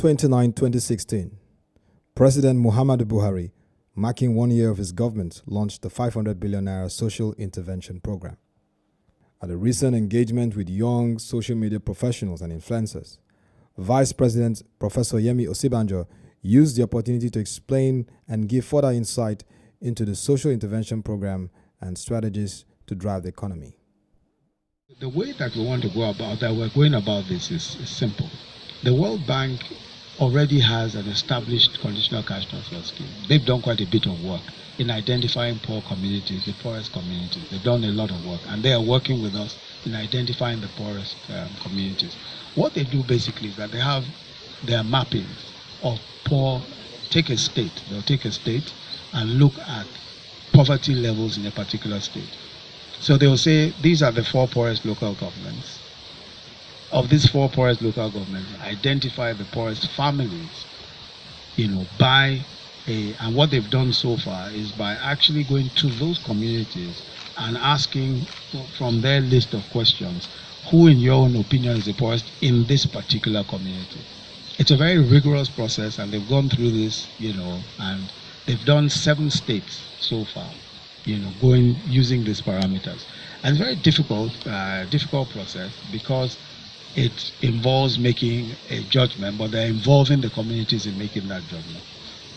29, 2016, President Muhammadu Buhari, marking 1 year of his government, launched the 500 billion naira Social Intervention Program. At a recent engagement with young social media professionals and influencers, Vice President Professor Osinbajo used the opportunity to explain and give further insight into the Social Intervention Program and strategies to drive the economy. The way that we want to go about that, we're going about this is simple. The World Bank already has an established conditional cash transfer scheme. They've done quite a bit of work in identifying poor communities, the poorest communities. They've done a lot of work, and they are working with us in identifying the poorest communities. What they do basically is that they have their mappings of poor, they'll take a state and look at poverty levels in a particular state. So they will say, these are the 4 poorest local governments. Of these 4 poorest local governments, identify the poorest families, and what they've done so far is by actually going to those communities and asking from their list of questions, who in your own opinion is the poorest in this particular community? It's a very rigorous process, and they've gone through this, and they've done 7 states so far, using these parameters. And it's a very difficult process because it involves making a judgment, but they're involving the communities in making that judgment.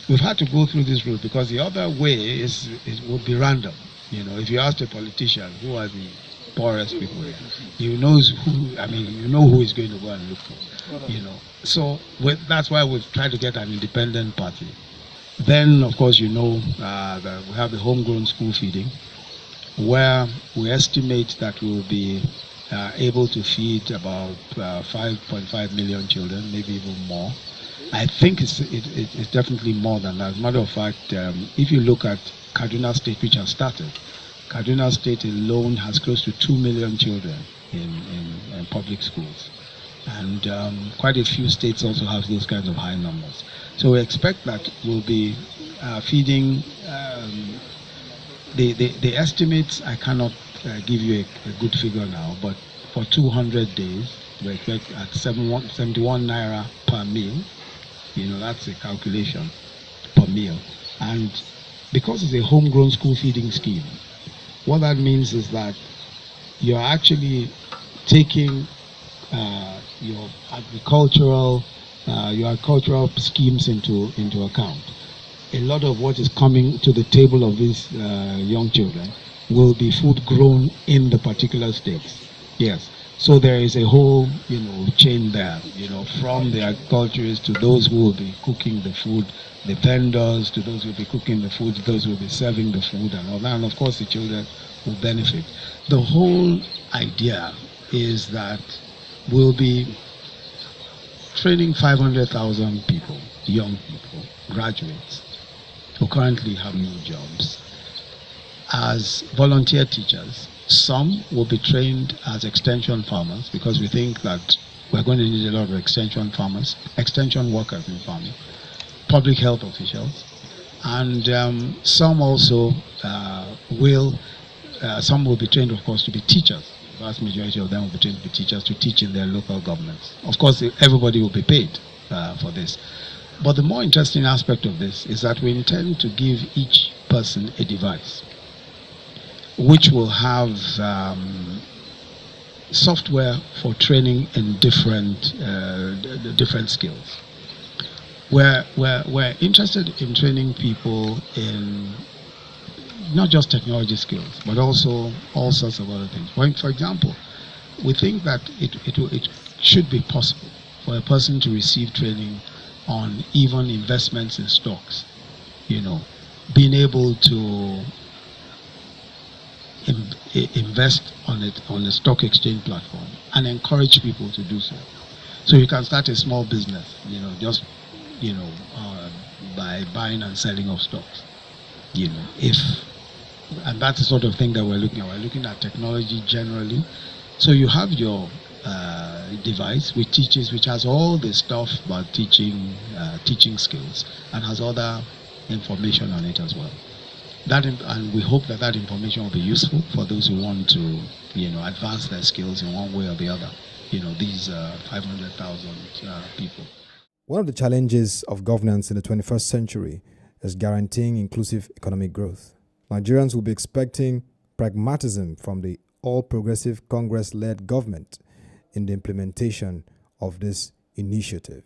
We've had to go through this route because the other way would be random. If you ask a politician who are the poorest people, you know who is going to go and look for. So that's why we've tried to get an independent party. Then, of course, that we have the homegrown school feeding, where we estimate that we will be able to feed about 5.5 million children, maybe even more. I think it's definitely more than that. As a matter of fact, if you look at Kaduna State, which has started, Kaduna State alone has close to 2 million children in public schools. And quite a few states also have those kinds of high numbers. So we expect that we'll be feeding, the estimates, I cannot give you a good figure now, but for 200 days, we expect at 71 naira per meal. That's a calculation per meal. And because it's a homegrown school feeding scheme, what that means is that you're actually taking your agricultural schemes into account. A lot of what is coming to the table of these young children will be food grown in the particular states. Yes. So there is a whole, chain there, from the agriculturists to those who will be cooking the food, the vendors to those who will be cooking the food, those who will be serving the food and all that. And of course the children will benefit. The whole idea is that we'll be training 500,000 people, young people, graduates, who currently have no jobs, as volunteer teachers. Some will be trained as extension farmers, because we think that we're going to need a lot of extension farmers, extension workers in farming, public health officials, and some also some will be trained, of course, to be teachers. The vast majority of them will be trained to be teachers, to teach in their local governments. Of course, everybody will be paid for this. But the more interesting aspect of this is that we intend to give each person a device, which will have software for training in different skills. We're interested in training people in not just technology skills, but also all sorts of other things. For example, we think that it should be possible for a person to receive training on even investments in stocks, being able to invest on the stock exchange platform and encourage people to do so. So you can start a small business, by buying and selling of stocks, and that's the sort of thing that we're looking at. We're looking at technology generally. So you have your device which has all the stuff about teaching skills, and has other information on it as well. And we hope that information will be useful for those who want to, advance their skills in one way or the other. These 500,000 people. One of the challenges of governance in the 21st century is guaranteeing inclusive economic growth. Nigerians will be expecting pragmatism from the All Progressive Congress-led government in the implementation of this initiative.